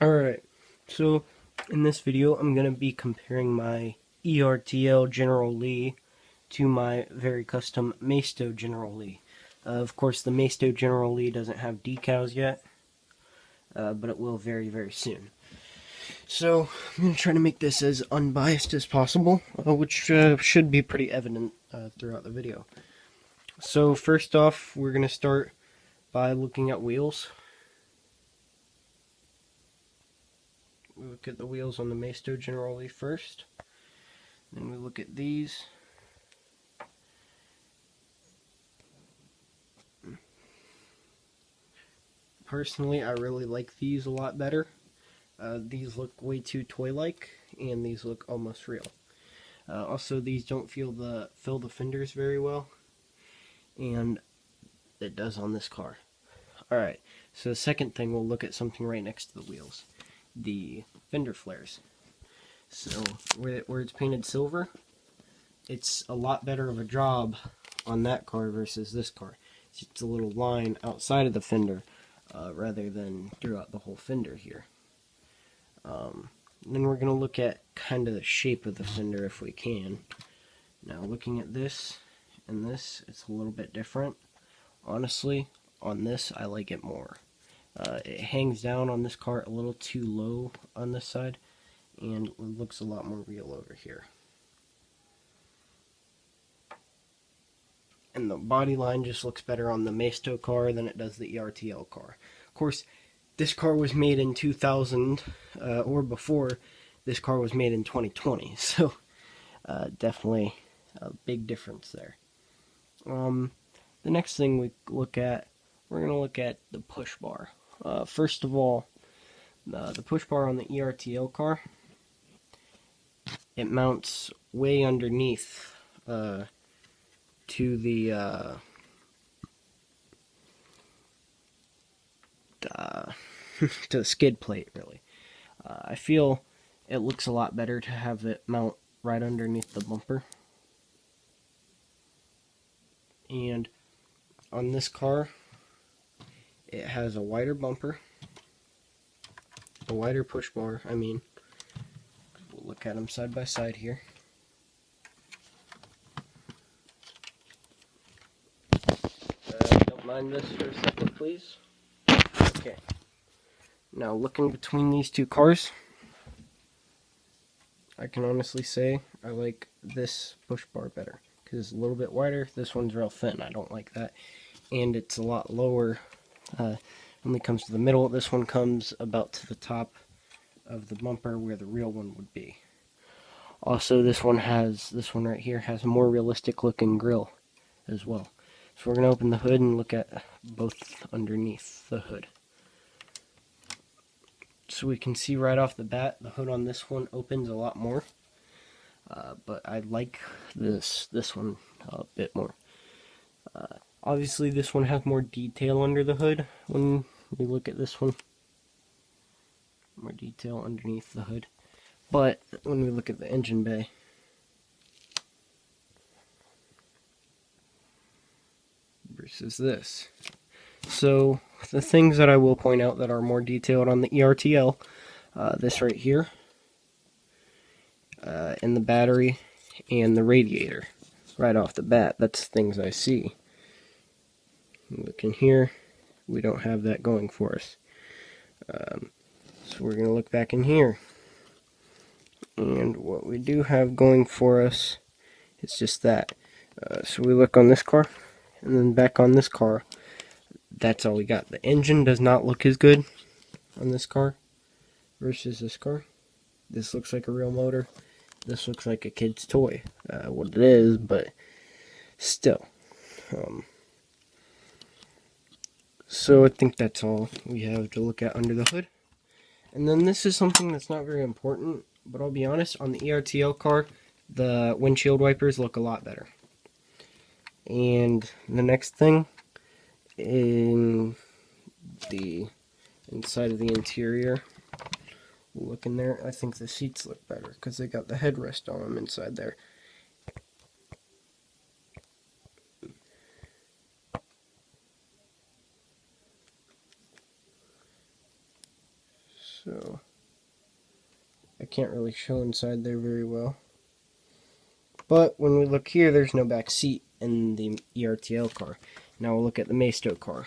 Alright, so in this video I'm going to be comparing my Ertl General Lee to my very custom Maisto General Lee. Of course the Maisto General Lee doesn't have decals yet, but it will very, very soon. So I'm going to try to make this as unbiased as possible, which should be pretty evident throughout the video. So first off, we're going to start by looking at wheels. We look at the wheels on the Maisto General Lee first. Then we look at these. Personally, I really like these a lot better. These look way too toy-like, and these look almost real. Also, these don't fill the fenders very well, and it does on this car. Alright, so the second thing, we'll look at something right next to the wheels. The fender flares. So, where it's painted silver, it's a lot better of a job on that car versus this car. It's just a little line outside of the fender, rather than throughout the whole fender here. Then we're going to look at kind of the shape of the fender if we can. Now looking at this and this, it's a little bit different. Honestly, on this I like it more. It hangs down on this car a little too low on this side, and it looks a lot more real over here. And the body line just looks better on the Maisto car than it does the Ertl car. Of course, this car was made in 2000, or before. This car was made in 2020, so definitely a big difference there. The next thing we're going to look at the push bar. First of all, the push bar on the Ertl car, it mounts way underneath to the to the skid plate, really. I feel it looks a lot better to have it mount right underneath the bumper. And on this car, it has a wider bumper, a wider push bar, I mean. We'll look at them side by side here. Don't mind this for a second, please. Okay. Now, looking between these two cars, I can honestly say I like this push bar better, because it's a little bit wider. This one's real thin. I don't like that. And it's a lot lower. Only comes to the middle. This one comes about to the top of the bumper where the real one would be. Also, this one right here has a more realistic looking grille as well. So we're going to open the hood and look at both underneath the hood. So we can see right off the bat, the hood on this one opens a lot more. But I like this one a bit more. Obviously, this one has more detail under the hood when we look at this one. More detail underneath the hood. But when we look at the engine bay, versus this. So the things that I will point out that are more detailed on the Ertl, this right here, and the battery and the radiator right off the bat. That's things I see. Look in here, we don't have that going for us. So we're going to look back in here. And what we do have going for us is just that. So we look on this car, and then back on this car, that's all we got. The engine does not look as good on this car versus this car. This looks like a real motor. This looks like a kid's toy. What it is, but still. So I think that's all we have to look at under the hood. And then this is something that's not very important, but I'll be honest, on the Ertl car, the windshield wipers look a lot better. And the next thing, in the inside of the interior, look in there, I think the seats look better because they got the headrest on them inside there. So I can't really show inside there very well. But when we look here, there's no back seat in the Ertl car. Now we'll look at the Maisto car.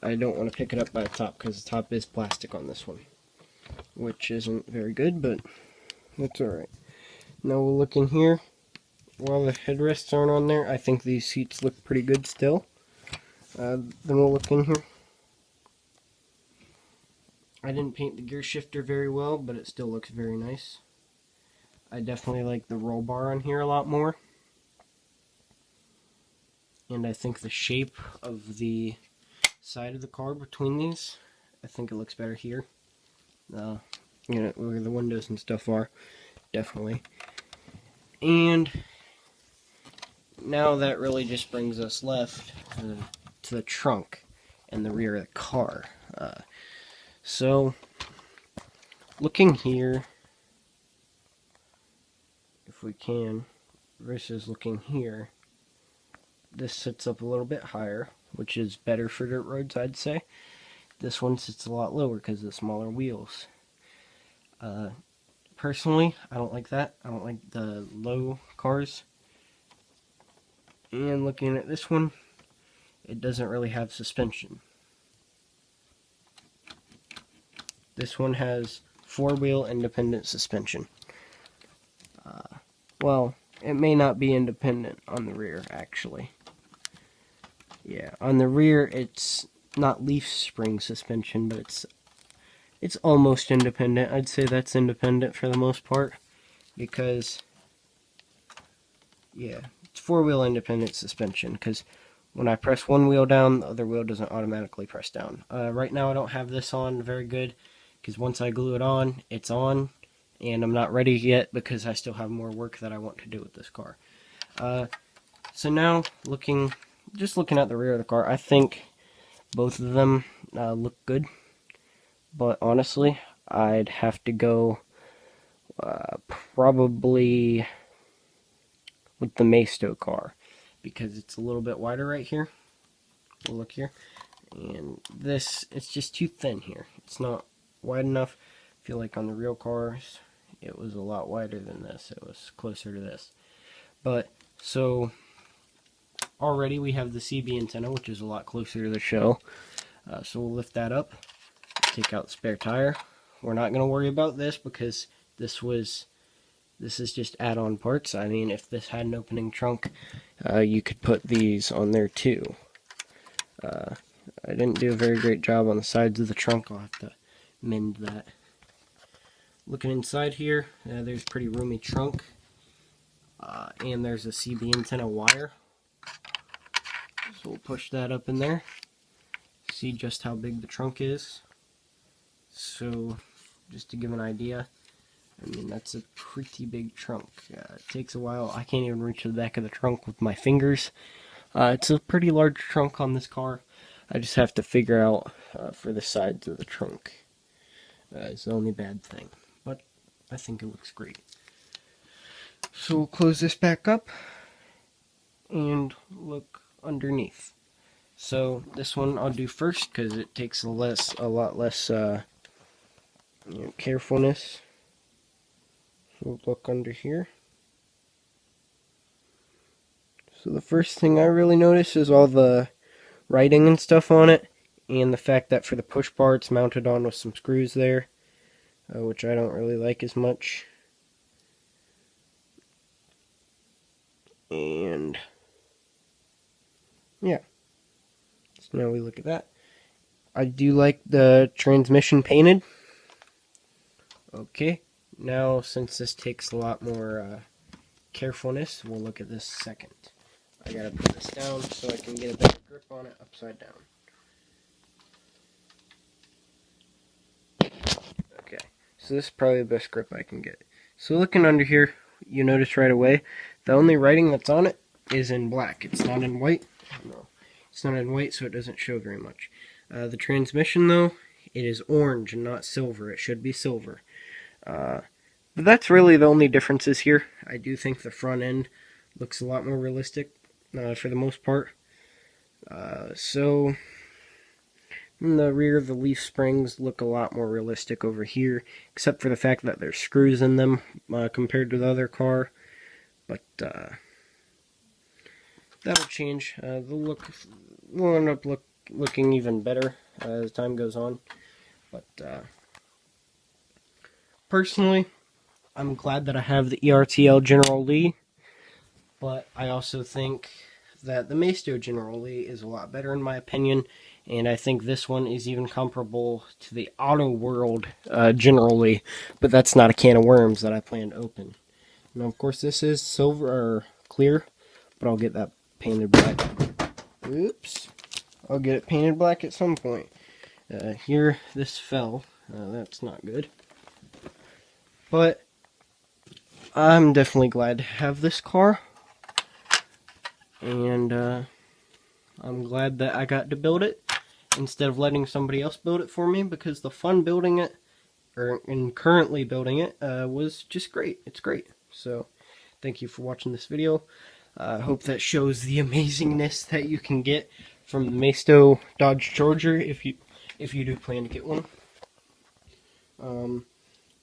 I don't want to pick it up by the top because the top is plastic on this one, which isn't very good, but that's alright. Now we'll look in here. While the headrests aren't on there, I think these seats look pretty good still. Then we'll look in here. I didn't paint the gear shifter very well, but it still looks very nice. I definitely like the roll bar on here a lot more. And I think the shape of the side of the car between these, I think it looks better here. You know, where the windows and stuff are, definitely. And now that really just brings us left to the trunk and the rear of the car. So, looking here, if we can, versus looking here, this sits up a little bit higher, which is better for dirt roads, I'd say. This one sits a lot lower because of the smaller wheels. Personally, I don't like that. I don't like the low cars. And looking at this one, it doesn't really have suspension. This one has four-wheel independent suspension. Well, it may not be independent on the rear, actually. Yeah, on the rear, it's not leaf spring suspension, but it's almost independent. I'd say that's independent for the most part, because, yeah, it's four-wheel independent suspension, because when I press one wheel down, the other wheel doesn't automatically press down. Right now, I don't have this on very good, because once I glue it on, it's on, and I'm not ready yet because I still have more work that I want to do with this car. So now, just looking at the rear of the car, I think both of them look good, but honestly, I'd have to go probably with the Maisto car, because it's a little bit wider right here. We'll look here, and this, it's just too thin here. It's not wide enough. I feel like on the real cars, it was a lot wider than this. It was closer to this. But, so, already we have the CB antenna, which is a lot closer to the shell. So we'll lift that up, take out the spare tire. We're not going to worry about this because this is just add-on parts. I mean, if this had an opening trunk, you could put these on there too. I didn't do a very great job on the sides of the trunk. I'll have to mend that. Looking inside here, there's a pretty roomy trunk, and there's a CB antenna wire. So we'll push that up in there. See just how big the trunk is. So, just to give an idea, I mean, that's a pretty big trunk. It takes a while. I can't even reach the back of the trunk with my fingers. It's a pretty large trunk on this car. I just have to figure out for the sides of the trunk. It's the only bad thing. But I think it looks great. So we'll close this back up and look underneath. So this one I'll do first because it takes a lot less carefulness. So we'll look under here. So the first thing I really notice is all the writing and stuff on it, and the fact that for the push bar it's mounted on with some screws there, which I don't really like as much. And yeah, so now we look at that. I do like the transmission painted. Okay, now since this takes a lot more carefulness, we'll look at this second. I gotta put this down so I can get a better grip on it upside down. Okay, so this is probably the best grip I can get. So looking under here, you notice right away, the only writing that's on it is in black. It's not in white. No, it's not in white, so it doesn't show very much. The transmission, though, it is orange and not silver. It should be silver. But that's really the only differences here. I do think the front end looks a lot more realistic for the most part. So In the rear, the leaf springs look a lot more realistic over here, except for the fact that there's screws in them compared to the other car. But that'll change. The look will end up looking even better as time goes on. But personally, I'm glad that I have the Ertl General Lee. But I also think that the Maisto General Lee is a lot better in my opinion, and I think this one is even comparable to the Auto World General Lee, but that's not a can of worms that I plan to open. Now, of course, this is silver or clear, but I'll get that painted black. Oops. I'll get it painted black at some point. Here, this fell. That's not good. But I'm definitely glad to have this car. And I'm glad that I got to build it instead of letting somebody else build it for me, because the fun building it, and currently building it, was just great. It's great. So thank you for watching this video. I hope that shows the amazingness that you can get from the Maisto Dodge Charger if you do plan to get one.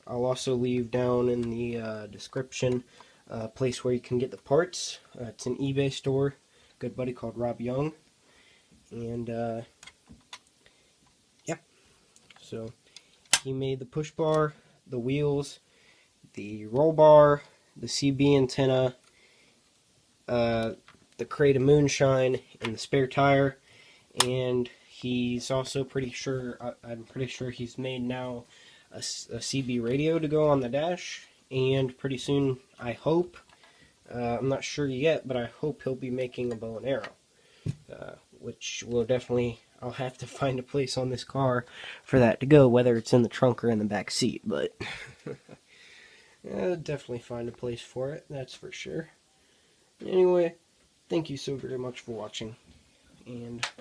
I'll also leave down in the description a place where you can get the parts. It's an eBay store. Good buddy called Rob Young. And yeah, so he made the push bar, the wheels, the roll bar, the CB antenna, the crate of moonshine, and the spare tire. And he's also pretty sure, I'm pretty sure he's made now a CB radio to go on the dash, and pretty soon, I hope, I'm not sure yet, but I hope he'll be making a bow and arrow, which will definitely, I'll have to find a place on this car for that to go, whether it's in the trunk or in the back seat, but I'll definitely find a place for it, that's for sure. Anyway, thank you so very much for watching, and bye.